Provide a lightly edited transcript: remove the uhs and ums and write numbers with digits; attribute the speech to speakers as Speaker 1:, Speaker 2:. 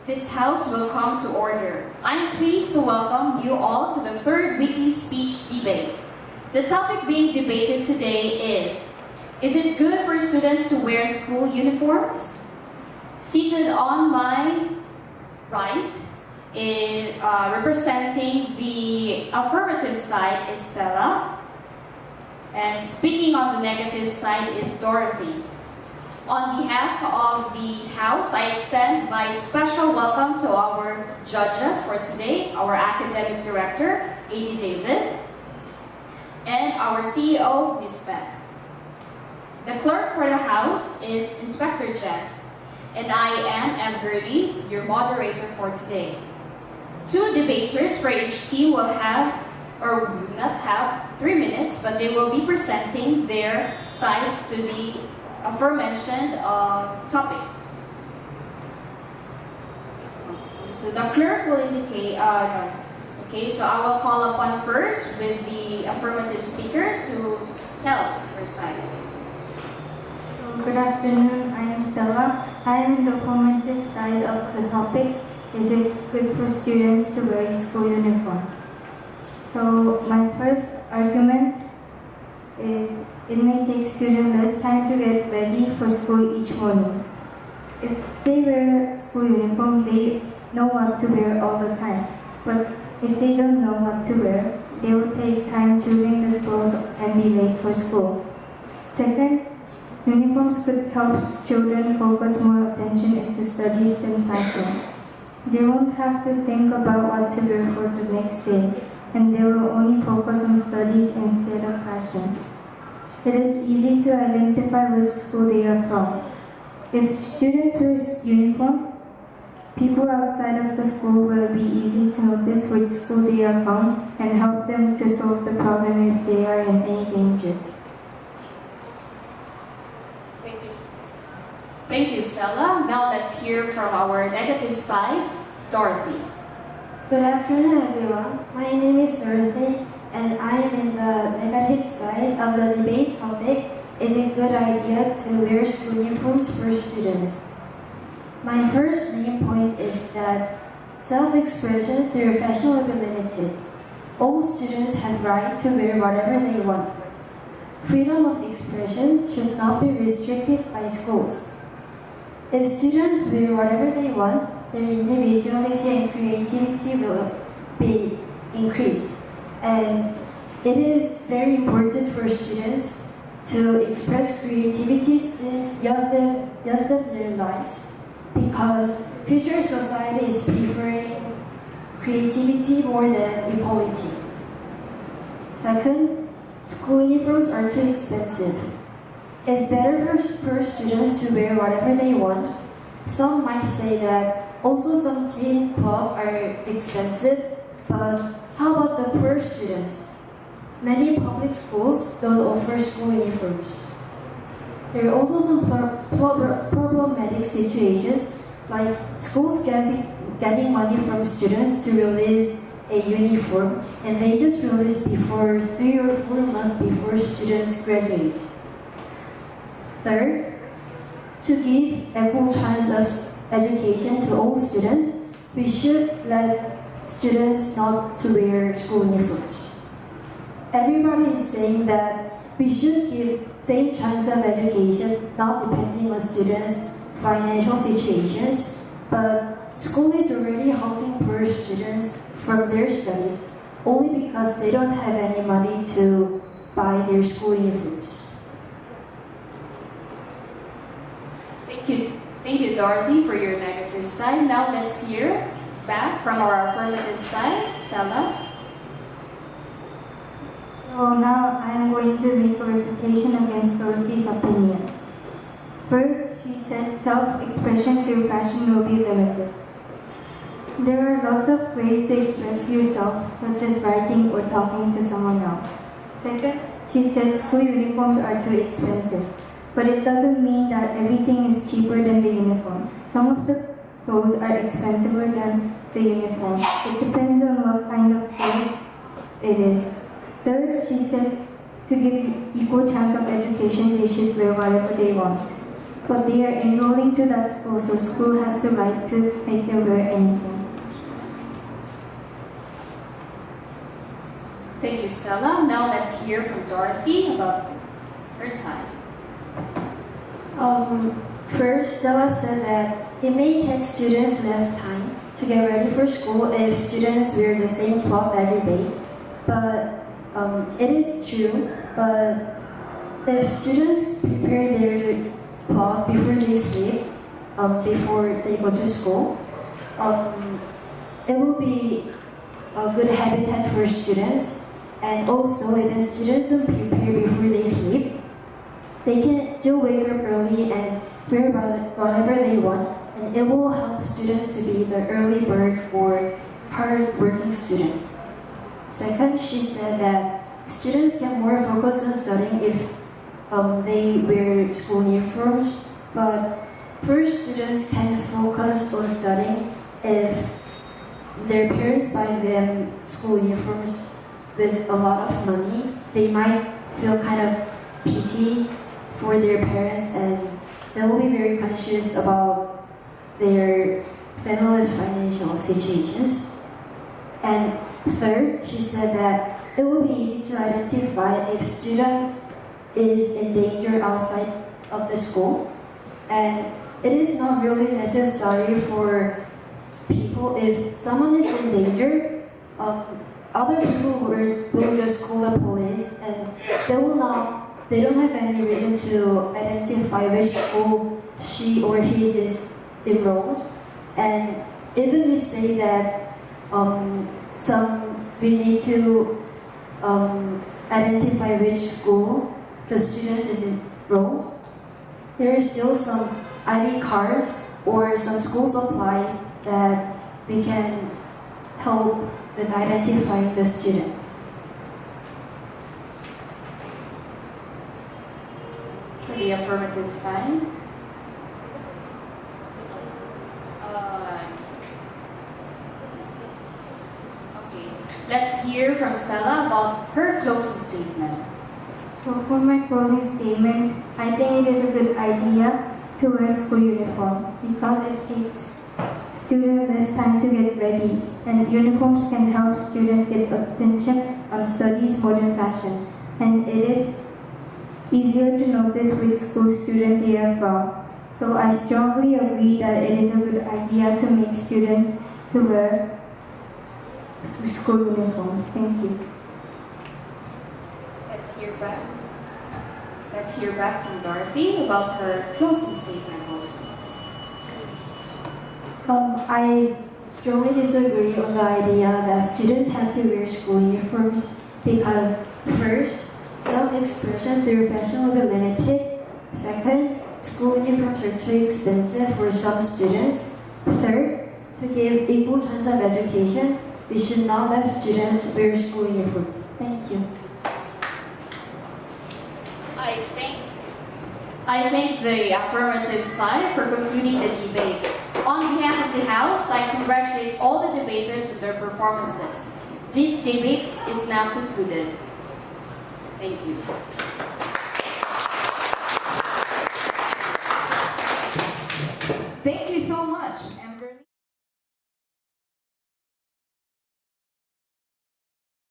Speaker 1: This House will come to order. I am pleased to welcome you all to the third weekly speech debate. The topic being debated today is it good for students to wear school uniforms? Seated on my right, representing the affirmative side is Stella, and speaking on the negative side is Dorothy. On behalf of the House, I extend my special welcome to our judges for today, our Academic Director, A.D. David, and our CEO, Ms. Beth. The clerk for the House is Inspector Jess, and I am Bertie, your moderator for today. Two debaters for each team will have, or will not have, 3 minutes, but they will be presenting their sides to the aforementioned topic. So the clerk will indicate, okay, so I will call upon first with the affirmative speaker to tell her side.
Speaker 2: Good afternoon, I am Stella. I am in the affirmative side of the topic, is it good for students to wear a school uniform? So my first argument is it may take students less time to get ready for school each morning. If they wear school uniform, they know what to wear all the time. But if they don't know what to wear, they will take time choosing the clothes and be late for school. Second, uniforms could help children focus more attention into studies than fashion. They won't have to think about what to wear for the next day, and they will only focus on studies instead of fashion. It is easy to identify which school they are from. If students wear uniform, people outside of the school will be easy to notice which school they are from and help them to solve the problem if they are in any danger.
Speaker 1: Thank you, Stella. Now let's hear from our negative side, Dorothy.
Speaker 3: Good afternoon, everyone. My name is Dorothy, and I am in the negative side of the debate topic, is it a good idea to wear school uniforms for students? My first main point is that self-expression through fashion will be limited. All students have right to wear whatever they want. Freedom of expression should not be restricted by schools. If students wear whatever they want, their individuality and creativity will be increased. And it is very important for students to express creativity since young of their lives, because future society is preferring creativity more than equality. Second, school uniforms are too expensive. It's better for students to wear whatever they want. Some might say that also some teen clothes are expensive, but how about the poor students? Many public schools don't offer school uniforms. There are also some problematic situations, like schools getting money from students to release a uniform, and they just release before 3 or 4 months before students graduate. Third, to give equal chance of education to all students, we should let students not to wear school uniforms. Everybody is saying that we should give same chance of education, not depending on students' financial situations, but school is already halting poor students from their studies only because they don't have any money to buy their school uniforms.
Speaker 1: Thank you, Dorothy, for your negative side. Now let's hear back from our affirmative side, Stella.
Speaker 2: So now I am going to make a refutation against Dorothy's opinion. First, she said self-expression through fashion will be limited. There are lots of ways to express yourself, such as writing or talking to someone else. Second, she said school uniforms are too expensive. But it doesn't mean that everything is cheaper than the uniform. Some of the clothes are expensive than the uniform. It depends on what kind of clothes it is. Third, she said to give equal chance of education, they should wear whatever they want. but they are enrolling to that school, so school has the right to make them wear anything.
Speaker 1: Thank you, Stella. Now let's hear from Dorothy about her side.
Speaker 3: First, Stella said that it may take students less time to get ready for school if students wear the same cloth every day. But it is true, but if students prepare their cloth before they sleep, before they go to school, it will be a good habitat for students. And also, if the students don't prepare before they sleep, they can still wake up early and wear whatever they want, and it will help students to be the early bird or hard-working students. Second, she said that students get more focus on studying if they wear school uniforms, but first students can focus on studying if their parents buy them school uniforms with a lot of money. They might feel kind of pity for their parents, and they will be very conscious about their family's financial situations. And third, she said that it will be easy to identify if student is in danger outside of the school, and it is not really necessary for people, if someone is in danger, other people will just call the police, and they don't have any reason to identify which school she or he is enrolled. And even we say that we need to identify which school the student is enrolled, there is still some ID cards or some school supplies that we can help with identifying the student.
Speaker 1: For the affirmative side. Okay. Let's hear from Stella about her closing statement.
Speaker 2: So for my closing statement, I think it is a good idea to wear school uniform because it takes students less time to get ready, and uniforms can help students get attention on studies more than fashion, and it is easier to notice which school student they are from. So I strongly agree that it is a good idea to make students to wear school uniforms. Thank you.
Speaker 1: Let's hear back from Dorothy about her closing statement also.
Speaker 3: I strongly disagree on the idea that students have to wear school uniforms because first, self-expression through fashion will be limited. Second, school uniforms are too expensive for some students. Third, to give equal chance of education, we should not let students wear school uniforms. Thank you.
Speaker 1: I thank the affirmative side for concluding the debate. On behalf of the House, I congratulate all the debaters with their performances. This debate is now concluded. Thank you.